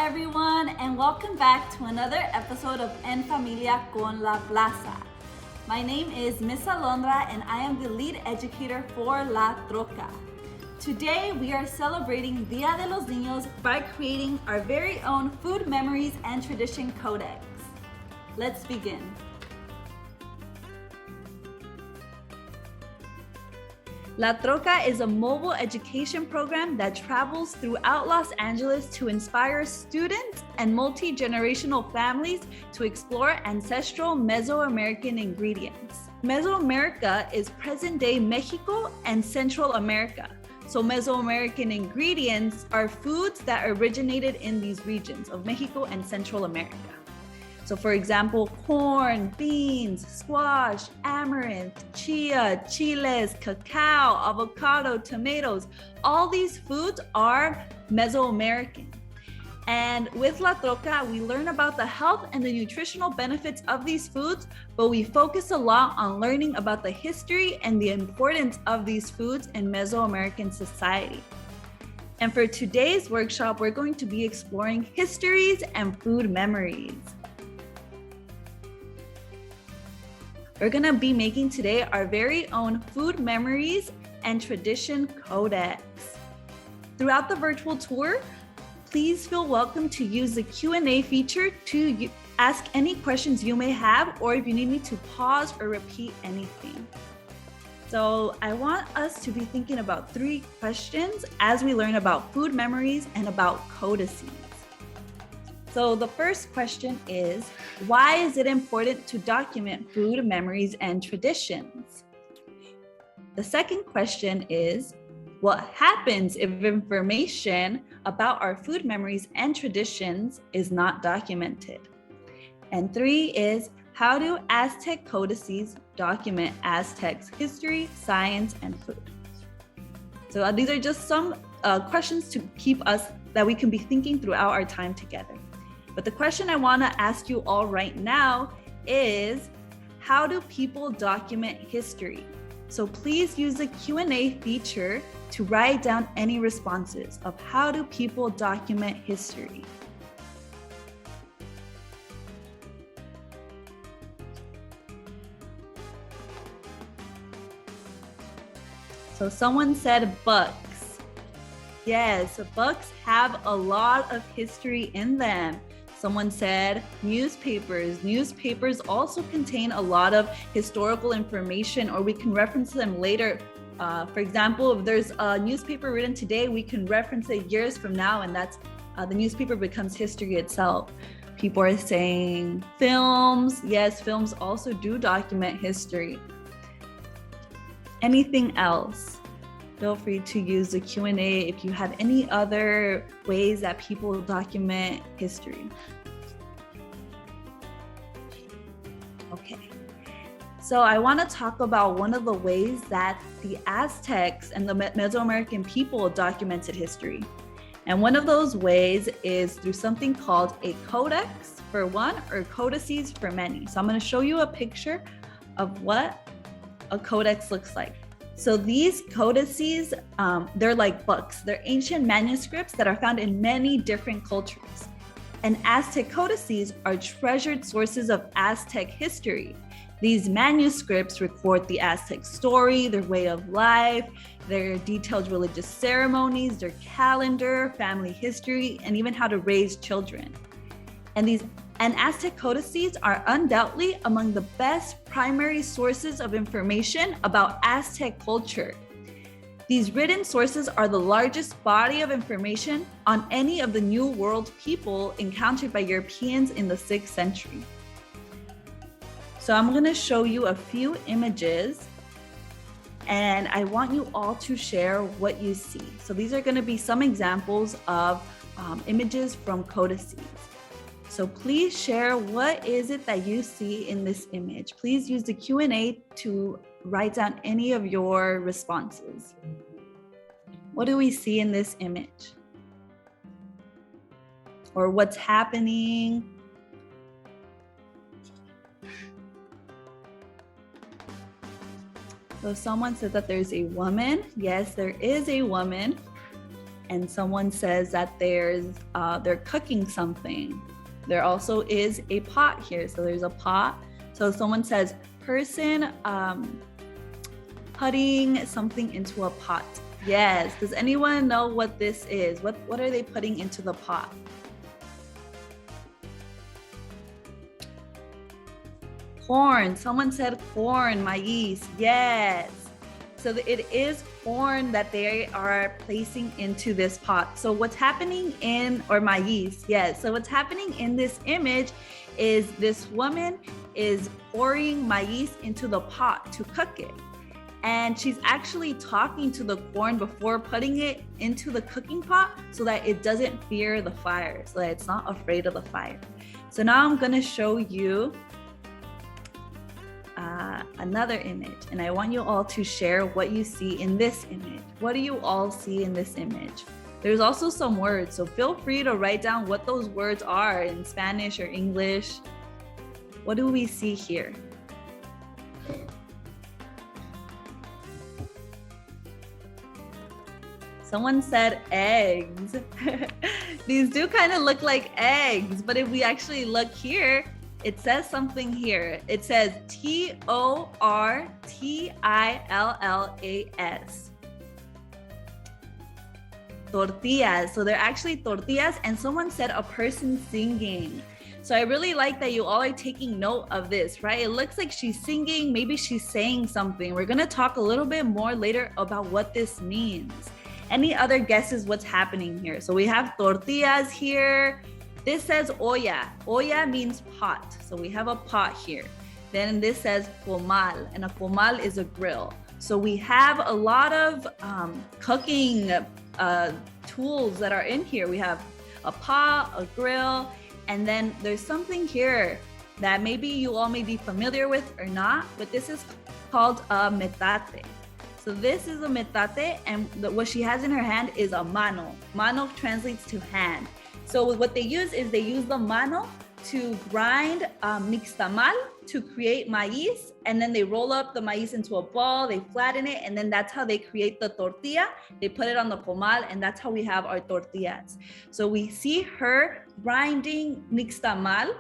everyone, and welcome back to another episode of En Familia con la Plaza. My name is Miss Alondra, and I am the lead educator for La Troca. Today, we are celebrating Dia de los Niños by creating our very own food memories and tradition codex. Let's begin. La Troca is a mobile education program that travels throughout Los Angeles to inspire students and multi-generational families to explore ancestral Mesoamerican ingredients. Mesoamerica is present-day Mexico and Central America. So Mesoamerican ingredients are foods that originated in these regions of Mexico and Central America. So for example, corn, beans, squash, amaranth, chia, chiles, cacao, avocado, tomatoes, all these foods are Mesoamerican. And with La Troca, we learn about the health and the nutritional benefits of these foods, but we focus a lot on learning about the history and the importance of these foods in Mesoamerican society. And for today's workshop, we're going to be exploring histories and food memories. We're gonna be making today our very own food memories and tradition codex. Throughout the virtual tour, please feel welcome to use the Q&A feature to ask any questions you may have, or if you need me to pause or repeat anything. So I want us to be thinking about 3 questions as we learn about food memories and about codices. So the first question is, why is it important to document food memories and traditions? The second question is, what happens if information about our food memories and traditions is not documented? And 3 is, how do Aztec codices document Aztecs history, science, and food? So these are just some questions to keep us that we can be thinking throughout our time together. But the question I want to ask you all right now is, how do people document history? So please use the Q&A feature to write down any responses of how do people document history. So someone said books. Yes, books have a lot of history in them. Someone said newspapers. Newspapers also contain a lot of historical information, or we can reference them later. For example, if there's a newspaper written today, we can reference it years from now, and that's the newspaper becomes history itself. People are saying films. Yes, films also do document history. Anything else? Feel free to use the Q&A if you have any other ways that people document history. Okay, so I want to talk about one of the ways that the Aztecs and the Mesoamerican people documented history. And one of those ways is through something called a codex for one, or codices for many. So I'm going to show you a picture of what a codex looks like. So these codices, they're like books. They're ancient manuscripts that are found in many different cultures. And Aztec codices are treasured sources of Aztec history. These manuscripts record the Aztec story, their way of life, their detailed religious ceremonies, their calendar, family history, and even how to raise children. And Aztec codices are undoubtedly among the best primary sources of information about Aztec culture. These written sources are the largest body of information on any of the New World people encountered by Europeans in the 6th century. So I'm going to show you a few images, and I want you all to share what you see. So these are going to be some examples of images from codices. So please share, what is it that you see in this image? Please use the Q&A to write down any of your responses. What do we see in this image? Or what's happening? So someone said that there's a woman. Yes, there is a woman. and someone says that they're cooking something. There also is a pot here. So there's a pot. So someone says, person putting something into a pot. Yes. Does anyone know what this is? What are they putting into the pot? Corn. Someone said corn, maíz. Yes. So it is corn that they are placing into this pot. So what's happening or maíz, yes. So what's happening in this image is this woman is pouring maíz into the pot to cook it. And she's actually talking to the corn before putting it into the cooking pot so that it doesn't fear the fire, so that it's not afraid of the fire. So now I'm gonna show you another image, and I want you all to share what you see in this image. What do you all see in this image? There's also some words, so feel free to write down what those words are in Spanish or English. What do we see here? Someone said eggs. These do kind of look like eggs, but if we actually look here, it says something here. It says tortillas. Tortillas. So they're actually tortillas, and someone said a person singing. So I really like that you all are taking note of this, right? It looks like she's singing, maybe she's saying something. We're gonna talk a little bit more later about what this means. Any other guesses what's happening here? So we have tortillas here. This says olla. Olla means pot. So we have a pot here. Then this says comal, and a comal is a grill. So we have a lot of cooking tools that are in here. We have a pot, a grill, and then there's something here that maybe you all may be familiar with or not, but this is called a metate. So this is a metate, and what she has in her hand is a mano. Mano translates to hand. So what they use is they use the mano to grind nixtamal to create maíz, and then they roll up the maíz into a ball, they flatten it, and then that's how they create the tortilla. They put it on the comal, and that's how we have our tortillas. So we see her grinding nixtamal,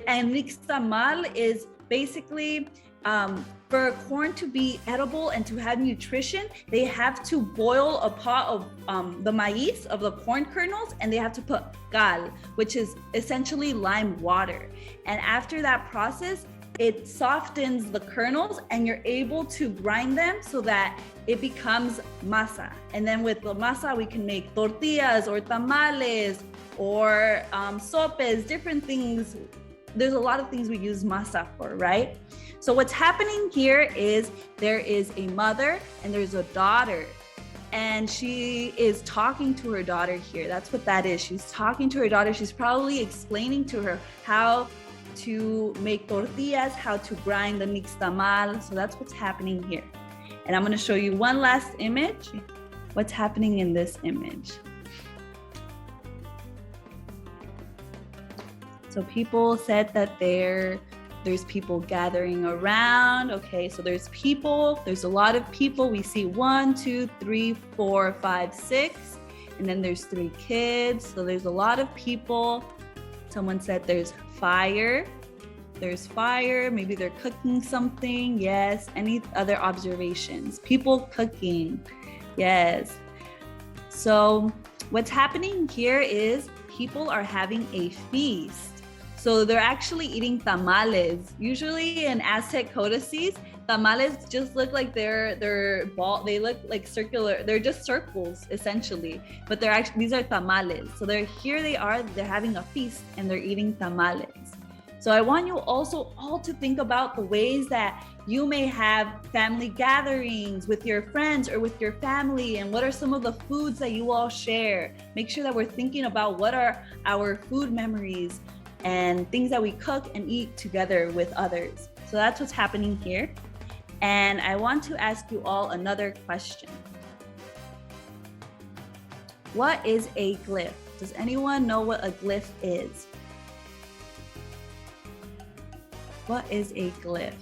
and nixtamal is basically for corn to be edible and to have nutrition, they have to boil a pot of the maíz, of the corn kernels, and they have to put cal, which is essentially lime water. And after that process, it softens the kernels and you're able to grind them so that it becomes masa. And then with the masa, we can make tortillas or tamales or sopes, different things. There's a lot of things we use masa for, right? So what's happening here is there is a mother and there's a daughter, and she is talking to her daughter here. That's what that is. She's talking to her daughter. She's probably explaining to her how to make tortillas, how to grind the nixtamal. So that's what's happening here. And I'm going to show you one last image. What's happening in this image? So people said that there's people gathering around. Okay, so there's people, there's a lot of people. We see 1, 2, 3, 4, 5, 6, and then there's 3 kids. So there's a lot of people. Someone said there's fire. There's fire, maybe they're cooking something. Yes, any other observations? People cooking, yes. So what's happening here is people are having a feast. So they're actually eating tamales. Usually in Aztec codices, tamales just look like they're ball. They look like circular. They're just circles essentially, but they're actually, these are tamales. So they're having a feast and they're eating tamales. So I want you also all to think about the ways that you may have family gatherings with your friends or with your family, and what are some of the foods that you all share. Make sure that we're thinking about what are our food memories and things that we cook and eat together with others. So that's what's happening here. And I want to ask you all another question. What is a glyph? Does anyone know what a glyph is? What is a glyph?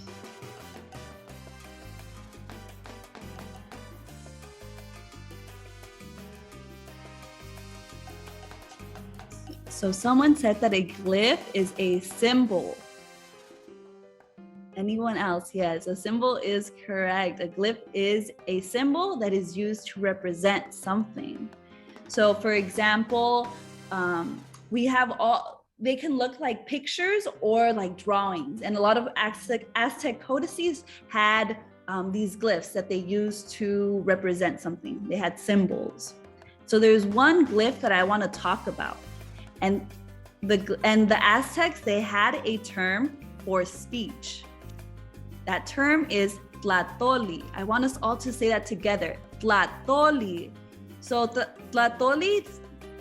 So someone said that a glyph is a symbol. Anyone else? Yes, a symbol is correct. A glyph is a symbol that is used to represent something. So for example, we have they can look like pictures or like drawings. And a lot of Aztec codices had these glyphs that they used to represent something. They had symbols. So there's one glyph that I want to talk about. And the Aztecs, they had a term for speech. That term is tlatoli. I want us all to say that together. Tlatoli. So tlatoli,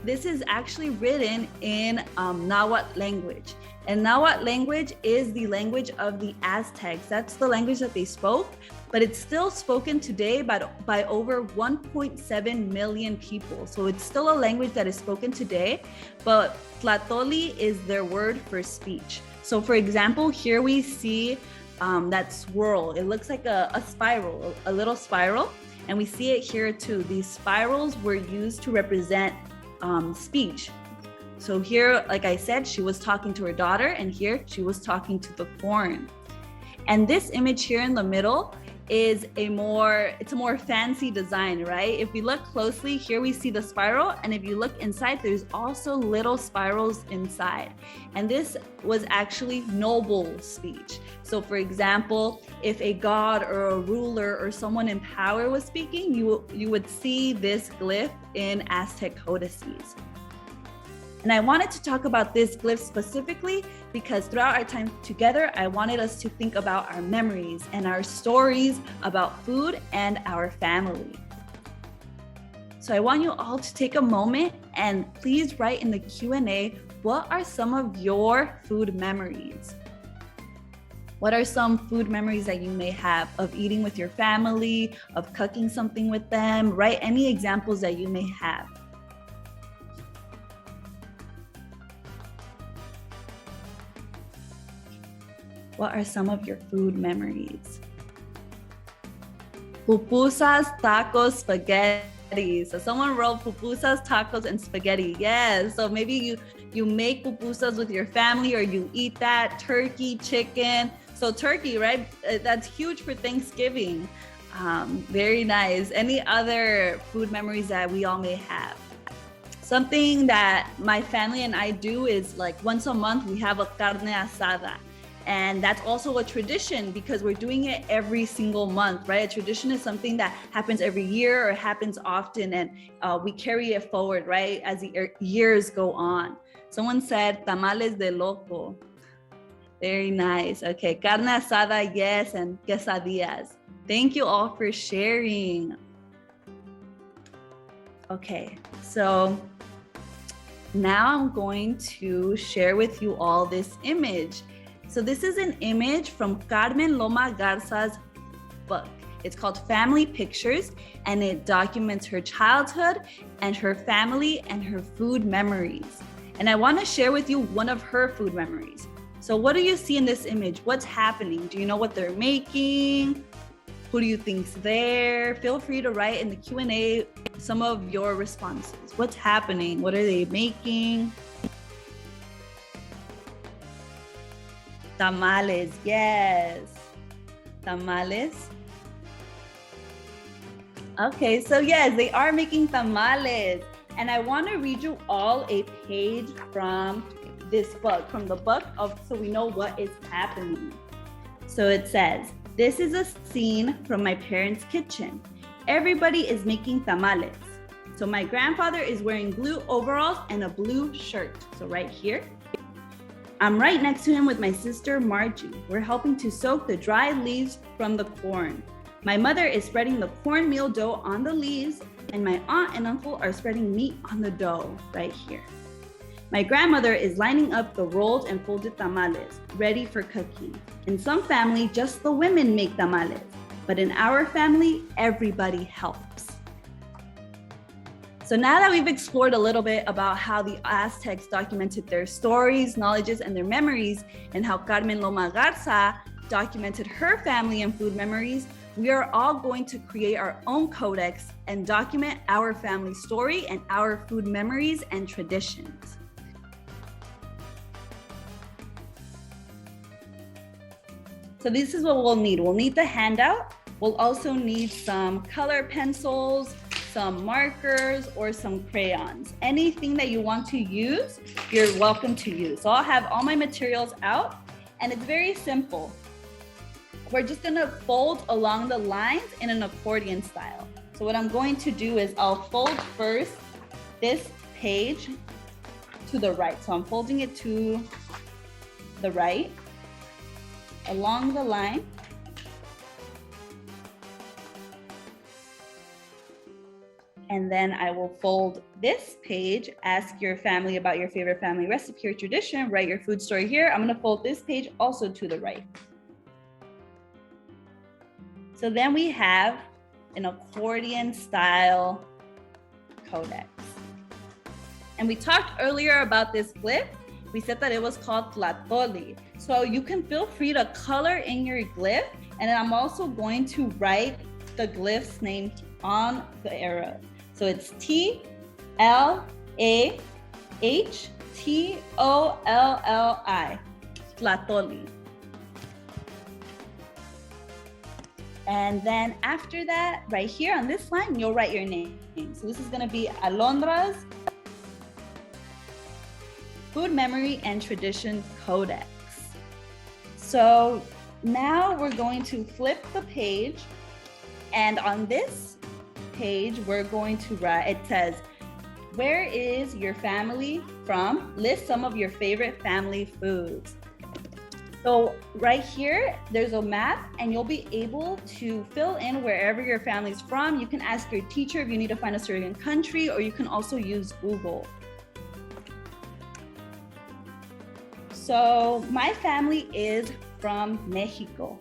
this is actually written in Nahuatl language. And Nahuatl language is the language of the Aztecs. That's the language that they spoke, but it's still spoken today by over 1.7 million people. So it's still a language that is spoken today, but tlatoli is their word for speech. So for example, here we see that swirl. It looks like a spiral, a little spiral. And we see it here too. These spirals were used to represent speech. So here, like I said, she was talking to her daughter, and here she was talking to the corn. And this image here in the middle is it's a more fancy design, right? If we look closely, here we see the spiral, and if you look inside, there's also little spirals inside. And this was actually noble speech. So for example, if a god or a ruler or someone in power was speaking, you would see this glyph in Aztec codices. And I wanted to talk about this glyph specifically because throughout our time together, I wanted us to think about our memories and our stories about food and our family. So I want you all to take a moment and please write in the Q&A, what are some of your food memories? What are some food memories that you may have of eating with your family, of cooking something with them? Write any examples that you may have. What are some of your food memories? Pupusas, tacos, spaghetti. So someone wrote pupusas, tacos, and spaghetti. Yes, so maybe you make pupusas with your family or you eat that, turkey, chicken. So turkey, right? That's huge for Thanksgiving. Very nice. Any other food memories that we all may have? Something that my family and I do is like once a month, we have a carne asada. And that's also a tradition because we're doing it every single month, right? A tradition is something that happens every year or happens often, and we carry it forward, right? As the years go on. Someone said tamales de loco. Very nice. Okay, carne asada, yes, and quesadillas. Thank you all for sharing. Okay, so now I'm going to share with you all this image. So this is an image from Carmen Loma Garza's book. It's called Family Pictures, and it documents her childhood and her family and her food memories. And I want to share with you one of her food memories. So what do you see in this image? What's happening? Do you know what they're making? Who do you think's there? Feel free to write in the Q&A some of your responses. What's happening? What are they making? Tamales, yes. Tamales. Okay, so yes, they are making tamales. And I want to read you all a page from this book, so we know what is happening. So it says, this is a scene from my parents' kitchen. Everybody is making tamales. So my grandfather is wearing blue overalls and a blue shirt. So right here. I'm right next to him with my sister Margie. We're helping to soak the dry leaves from the corn. My mother is spreading the cornmeal dough on the leaves, and my aunt and uncle are spreading meat on the dough right here. My grandmother is lining up the rolled and folded tamales, ready for cooking. In some family, just the women make tamales, but in our family, everybody helps. So now that we've explored a little bit about how the Aztecs documented their stories, knowledges, and their memories, and how Carmen Loma Garza documented her family and food memories, we are all going to create our own codex and document our family story and our food memories and traditions. So this is what we'll need. We'll need the handout. We'll also need some color pencils, some markers, or some crayons. Anything that you want to use, you're welcome to use. So I'll have all my materials out, and it's very simple. We're just gonna fold along the lines in an accordion style. So what I'm going to do is I'll fold first this page to the right. So I'm folding it to the right along the line. And then I will fold this page, ask your family about your favorite family recipe or tradition, write your food story here. I'm gonna fold this page also to the right. So then we have an accordion style codex. And we talked earlier about this glyph. We said that it was called tlatoli. So you can feel free to color in your glyph. And I'm also going to write the glyph's name on the arrow. So it's T-L-A-H-T-O-L-L-I, tlatoli. And then after that, right here on this line, you'll write your name. So this is gonna be Alondra's Food Memory and Tradition Codex. So now we're going to flip the page, and on this page, we're going to write, it says, where is your family from? List some of your favorite family foods. So right here, there's a map, and you'll be able to fill in wherever your family's from. You can ask your teacher if you need to find a certain country, or you can also use Google. So my family is from Mexico.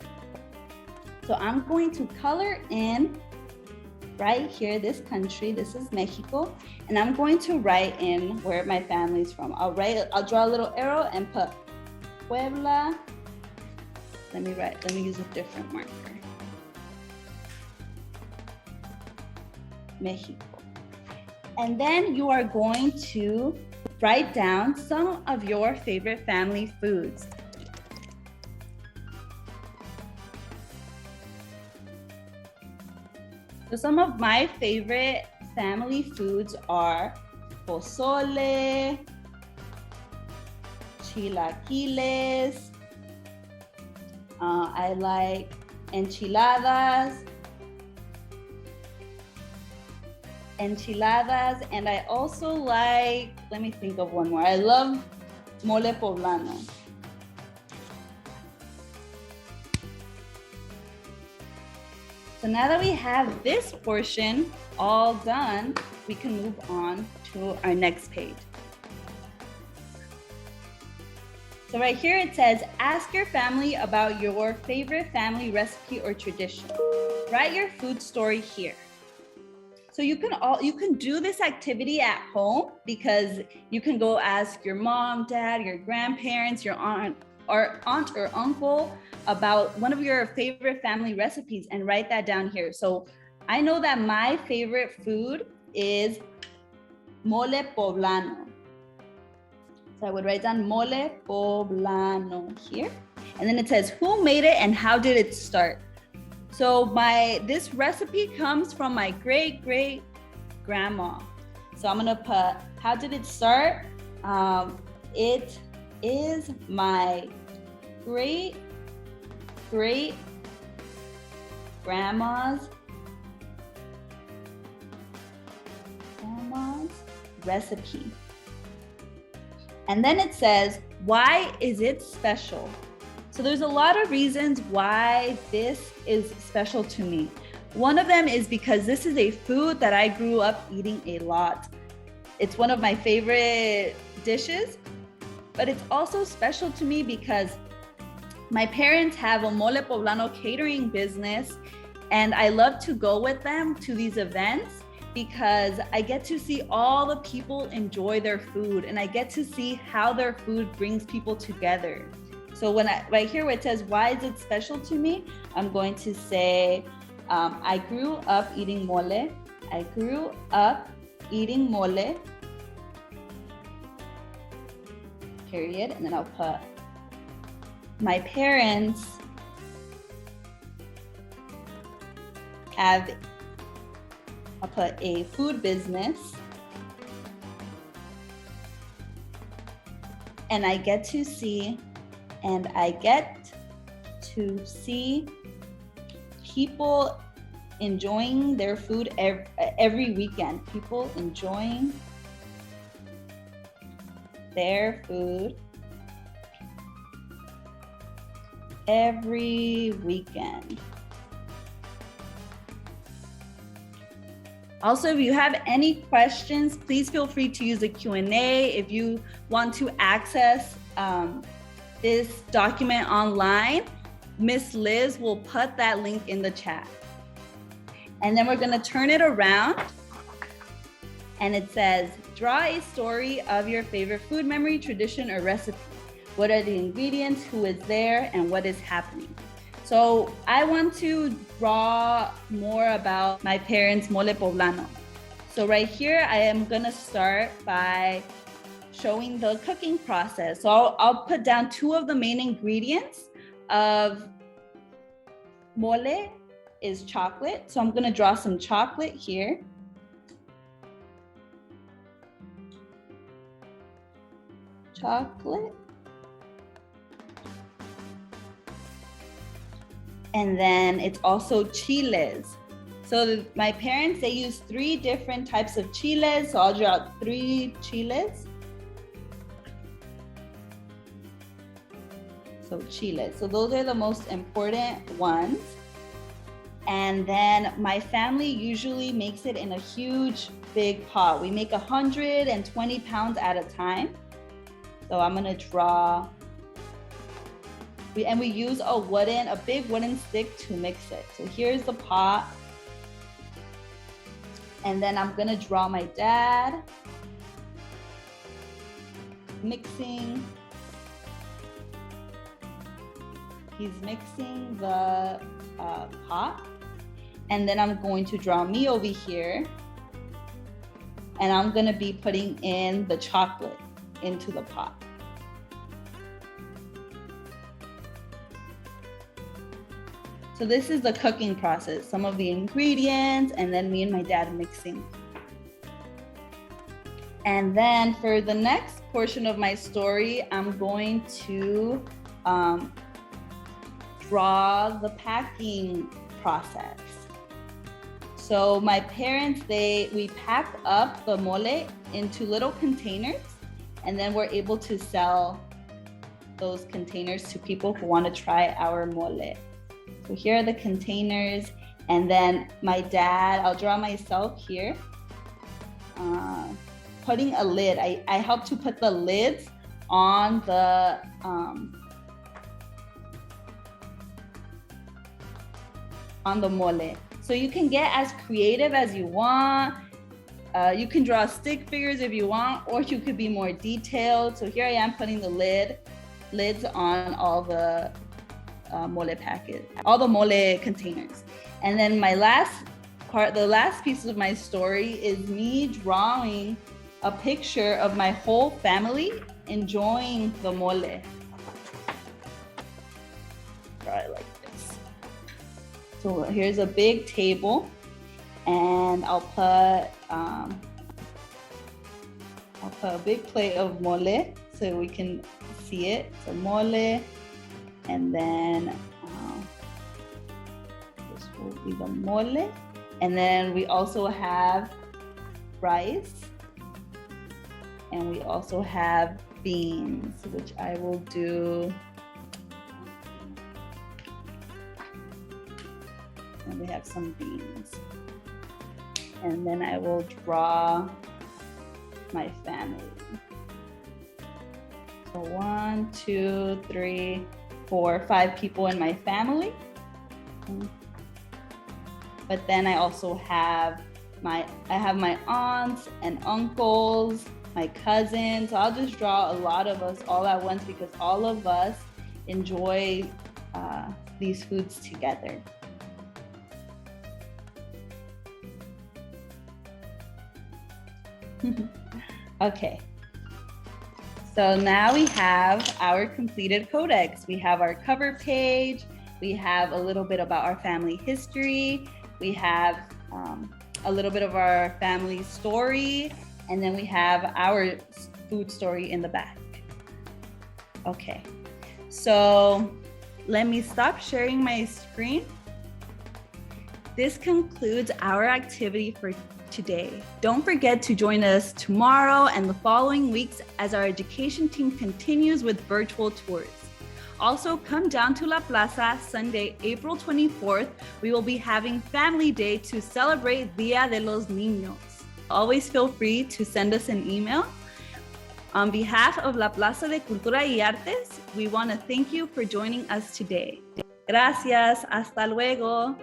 So I'm going to color in right here, this country, this is Mexico, and I'm going to write in where my family's from. I'll draw a little arrow and put Puebla. Let me use a different marker. Mexico. And then you are going to write down some of your favorite family foods. So some of my favorite family foods are pozole, chilaquiles, I like enchiladas, and I also like, let me think of one more. I love mole poblano. So now that we have this portion all done, we can move on to our next page. So right here it says, ask your family about your favorite family recipe or tradition. Write your food story here. So you can do this activity at home, because you can go ask your mom, dad, your grandparents, your aunt or uncle about one of your favorite family recipes and write that down here. So I know that my favorite food is mole poblano. So I would write down mole poblano here. And then it says, who made it and how did it start? So this recipe comes from my great grandma. So I'm gonna put, how did it start? It is my great grandma's recipe. And then it says, why is it special? So there's a lot of reasons why this is special to me. One of them is because this is a food that I grew up eating a lot. It's one of my favorite dishes, but it's also special to me because my parents have a mole poblano catering business, and I love to go with them to these events because I get to see all the people enjoy their food, and I get to see how their food brings people together. So right here where it says, why is it special to me? I'm going to say, I grew up eating mole. I grew up eating mole, period. And then I'll put, my parents I'll put a food business. And I get to see people enjoying their food every weekend. People enjoying their food every weekend. Also, if you have any questions, please feel free to use the Q&A. If you want to access this document online, Miss Liz will put that link in the chat. And then we're gonna turn it around and it says, draw a story of your favorite food memory, tradition, or recipe. What are the ingredients, who is there, and what is happening? So I want to draw more about my parents' mole poblano. So right here, I am gonna start by showing the cooking process. So I'll put down 2 of the main ingredients of mole is chocolate. So I'm gonna draw some chocolate here. Chocolate. And then it's also chiles. So my parents, they use 3 different types of chiles. So I'll draw 3 chiles. So chiles. So those are the most important ones. And then my family usually makes it in a huge, big pot. We make 120 pounds at a time. So I'm gonna draw, and we use a big wooden stick to mix it. So here's the pot. And then I'm gonna draw my dad mixing. He's mixing the pot. And then I'm going to draw me over here. And I'm gonna be putting in the chocolate into the pot. So this is the cooking process, some of the ingredients, and then me and my dad mixing. And then for the next portion of my story, I'm going to draw the packing process. So my parents, we pack up the mole into little containers, and then we're able to sell those containers to people who want to try our mole. So here are the containers, and then my dad, I'll draw myself here, putting a lid. I help to put the lids on the mole. So you can get as creative as you want. You can draw stick figures if you want, or you could be more detailed. So here I am putting the lids on all the mole packet, all the mole containers. And then my last part, the last piece of my story is me drawing a picture of my whole family enjoying the mole. Draw it like this. So here's a big table, and I'll put a big plate of mole so we can see it. So mole. And then this will be the mole. And then we also have rice. And we also have beans, which I will do. And we have some beans. And then I will draw my family. So 1, 2, 3, 4, 5 people in my family. But then I also have my aunts and uncles, my cousins. So I'll just draw a lot of us all at once because all of us enjoy these foods together. Okay. So now we have our completed codex. We have our cover page. We have a little bit about our family history. We have a little bit of our family story, and then we have our food story in the back. Okay, so let me stop sharing my screen. This concludes our activity for today. Don't forget to join us tomorrow and the following weeks as our education team continues with virtual tours. Also, come down to La Plaza Sunday, April 24th. We will be having Family Day to celebrate Dia de los Niños. Always feel free to send us an email. On behalf of La Plaza de Cultura y Artes, we want to thank you for joining us today. Gracias. Hasta luego.